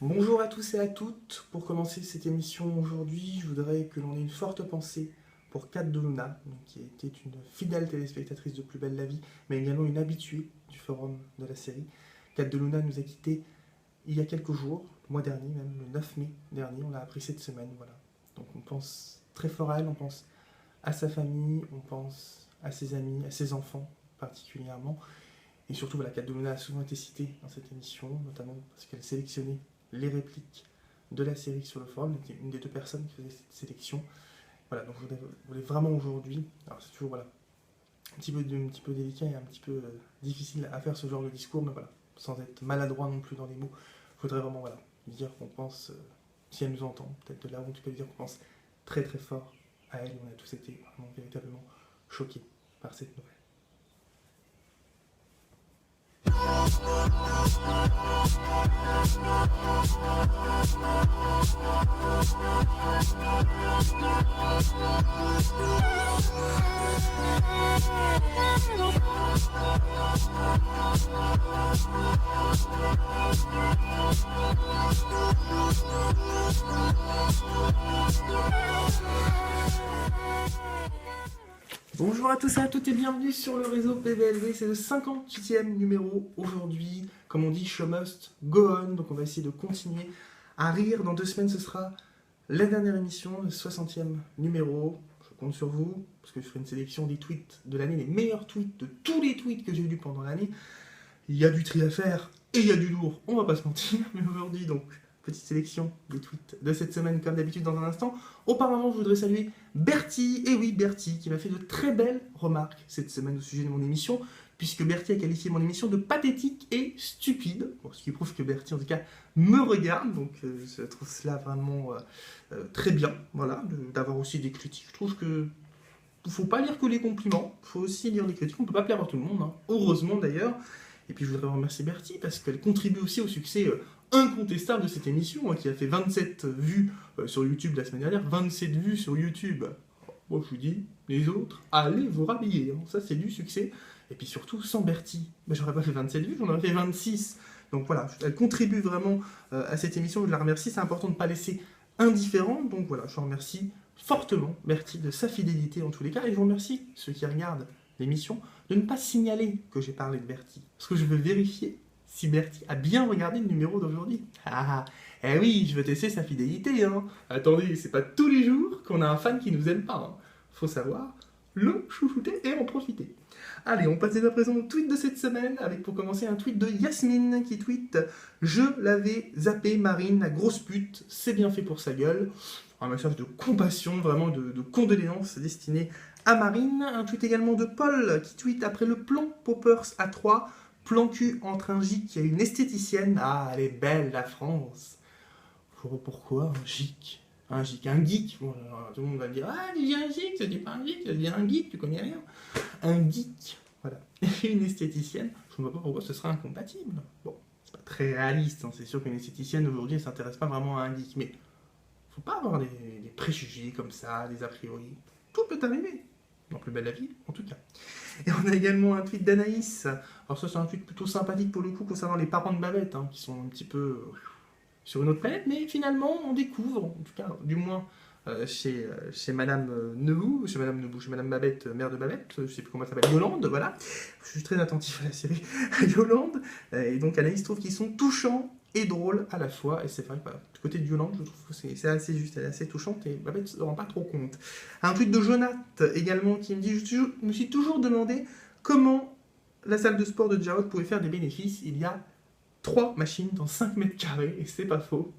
Bonjour à tous et à toutes. Pour commencer cette émission aujourd'hui, je voudrais que l'on ait une forte pensée pour Kat de Luna, qui était une fidèle téléspectatrice de Plus belle la vie, mais également une habituée du forum de la série. Kat de Luna nous a quittés il y a quelques jours, le mois dernier, même le 9 mai dernier, on l'a appris cette semaine. Voilà. Donc on pense très fort à elle, on pense à sa famille, on pense à ses amis, à ses enfants particulièrement. Et surtout, voilà, Kat de Luna a souvent été citée dans cette émission, notamment parce qu'elle sélectionnait les répliques de la série sur le forum. Elle était une des deux personnes qui faisait cette sélection. Voilà, donc je voulais vraiment aujourd'hui, alors c'est toujours voilà, un petit peu délicat et un petit peu difficile à faire ce genre de discours, mais voilà, sans être maladroit non plus dans les mots, je voudrais vraiment voilà, dire qu'on pense, si elle nous entend, peut-être de là où on peut dire qu'on pense très très fort à elle. On a tous été vraiment véritablement choqués par cette nouvelle. Bonjour à tous et à toutes et bienvenue sur le réseau PBLV, c'est le 58e numéro aujourd'hui, comme on dit, show must go on, donc on va essayer de continuer à rire. Dans 2 semaines ce sera la dernière émission, le 60e numéro, je compte sur vous, parce que je ferai une sélection des tweets de l'année, les meilleurs tweets de tous les tweets que j'ai lus pendant l'année. Il y a du tri à faire et il y a du lourd, on va pas se mentir, mais aujourd'hui donc, petite sélection des tweets de cette semaine comme d'habitude dans un instant. Auparavant, je voudrais saluer Bertie, et oui Bertie, qui m'a fait de très belles remarques cette semaine au sujet de mon émission, puisque Bertie a qualifié mon émission de pathétique et stupide, bon, ce qui prouve que Bertie en tout cas me regarde, donc je trouve cela vraiment très bien, voilà, d'avoir aussi des critiques. Je trouve que faut pas lire que les compliments, faut aussi lire les critiques, on peut pas plaire à tout le monde, hein. Heureusement d'ailleurs. Et puis je voudrais remercier Bertie parce qu'elle contribue aussi au succès incontestable de cette émission, hein, qui a fait 27 vues sur YouTube la semaine dernière, 27 vues sur YouTube. Moi je vous dis, les autres, allez vous rhabiller, hein. Ça c'est du succès. Et puis surtout, sans Bertie, ben, j'aurais pas fait 27 vues, j'en aurais fait 26. Donc voilà, elle contribue vraiment à cette émission, je la remercie, c'est important de ne pas laisser indifférent, donc voilà, je remercie fortement Bertie de sa fidélité en tous les cas, et je vous remercie ceux qui regardent l'émission de ne pas signaler que j'ai parlé de Bertie, parce que je veux vérifier si Bertie a bien regardé le numéro d'aujourd'hui. Ah, eh oui, je veux tester sa fidélité, hein. Attendez, c'est pas tous les jours qu'on a un fan qui nous aime pas, hein. Faut savoir le chouchouter et en profiter. Allez, on passe dès à présent au tweet de cette semaine, avec pour commencer un tweet de Yasmine qui tweet « Je l'avais zappé, Marine, la grosse pute, c'est bien fait pour sa gueule ». Un message de compassion, vraiment de condoléances destiné à Marine. Un tweet également de Paul qui tweet après le plan Poppers à 3, plan cul entre un gic et une esthéticienne. Ah, elle est belle la France. Pourquoi un gic? Un geek, un geek. Bon, tout le monde va me dire ah, tu dis un geek, ça dit pas un geek, ça dit un geek, tu connais rien. Un geek, voilà. Et une esthéticienne, je ne vois pas pourquoi ce serait incompatible. Bon, c'est pas très réaliste, hein. C'est sûr qu'une esthéticienne aujourd'hui ne s'intéresse pas vraiment à un geek, mais faut pas avoir des préjugés comme ça, des a priori. Tout peut arriver. Dans Plus belle la vie, en tout cas. Et on a également un tweet d'Anaïs. Alors ça, c'est un tweet plutôt sympathique pour le coup concernant les parents de Babette, hein, qui sont un petit peu sur une autre planète, mais finalement, on découvre, en tout cas, du moins chez Madame Nebou, chez Madame Babette, mère de Babette, je sais plus comment elle s'appelle, Yolande, voilà. Je suis très attentif à la série Yolande. Et donc Anaïs trouve qu'ils sont touchants et drôles à la fois. Et c'est vrai que bah, du côté de Yolande, je trouve que c'est assez juste, elle est assez touchante et Babette ne se rend pas trop compte. Un tweet de Jonath également qui me dit je me suis toujours demandé comment la salle de sport de Jarod pouvait faire des bénéfices. Il y a 3 machines dans 5 mètres carrés et c'est pas faux.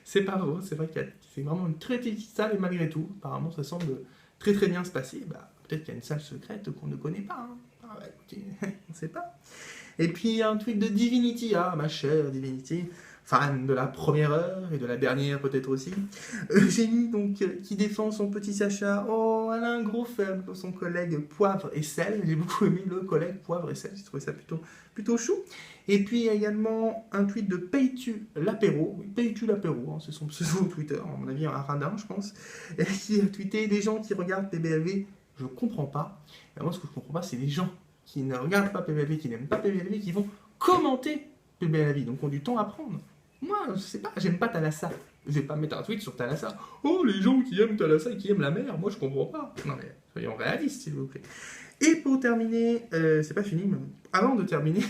C'est pas faux, c'est vrai que c'est vraiment une très petite salle et malgré tout, apparemment ça semble très très bien se passer. Bah, peut-être qu'il y a une salle secrète qu'on ne connaît pas, hein. Ah bah écoutez, on ne sait pas. Et puis un tweet de Divinity, ah ma chère Divinity, fan de la première heure et de la dernière peut-être aussi. Eugénie donc qui défend son petit Sacha. Oh, elle a un gros faible pour son collègue Poivre et Sel. J'ai beaucoup aimé le collègue Poivre et Sel, j'ai trouvé ça plutôt chou. Et puis également un tweet de Paytu l'apéro. Oui, Paytu l'apéro, hein, c'est son pseudo Twitter, à mon avis un radin je pense. Et qui a tweeté des gens qui regardent PBLV, je comprends pas. Et moi ce que je comprends pas c'est les gens qui ne regardent pas PBLV, qui n'aiment pas PBLV, qui vont commenter PBLV, donc ont du temps à prendre. Moi, je sais pas, j'aime pas Thalassa. Je vais pas mettre un tweet sur Thalassa. Oh, les gens qui aiment Thalassa et qui aiment la mer, moi je comprends pas. Non mais, soyons réalistes s'il vous plaît. Et pour terminer, c'est pas fini, même. Avant de terminer,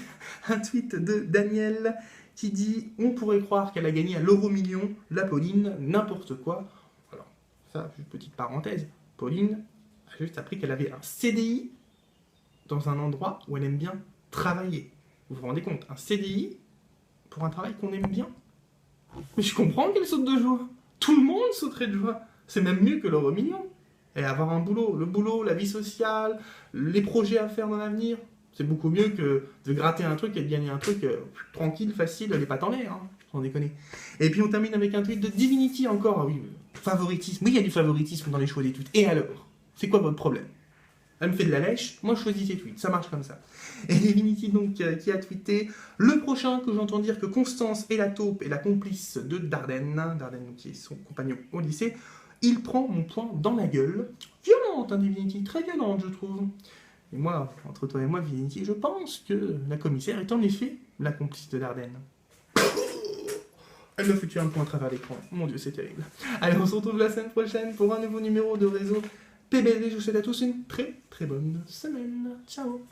un tweet de Daniel qui dit « On pourrait croire qu'elle a gagné à l'euro-million, la Pauline, n'importe quoi. » Alors, ça, juste petite parenthèse, Pauline a juste appris qu'elle avait un CDI dans un endroit où elle aime bien travailler. Vous vous rendez compte, un CDI pour un travail qu'on aime bien? Mais je comprends qu'elle saute de joie. Tout le monde sauterait de joie. C'est même mieux que l'euro-million. Et avoir un boulot, le boulot, la vie sociale, les projets à faire dans l'avenir, c'est beaucoup mieux que de gratter un truc et de gagner un truc tranquille, facile, les pattes en l'air, hein, sans déconner. Et puis on termine avec un tweet de Divinity encore. Ah oui, favoritisme. Oui, il y a du favoritisme dans les choix des tweets. Et alors? C'est quoi votre problème? Elle me fait de la lèche, moi je choisis ses tweets, ça marche comme ça. Et Divinity donc qui a tweeté « Le prochain que j'entends dire que Constance est la taupe et la complice de Dardenne, Dardenne qui est son compagnon au lycée, il prend mon poing dans la gueule. » Violente, hein, Divinity, très violente je trouve. Et moi, entre toi et moi, Divinity, je pense que la commissaire est en effet la complice de Dardenne. Elle m'a foutu un point à travers l'écran. Mon Dieu, c'est terrible. Allez, on se retrouve la semaine prochaine pour un nouveau numéro de Réseau PBLV. Je vous souhaite à tous une très très bonne semaine. Ciao.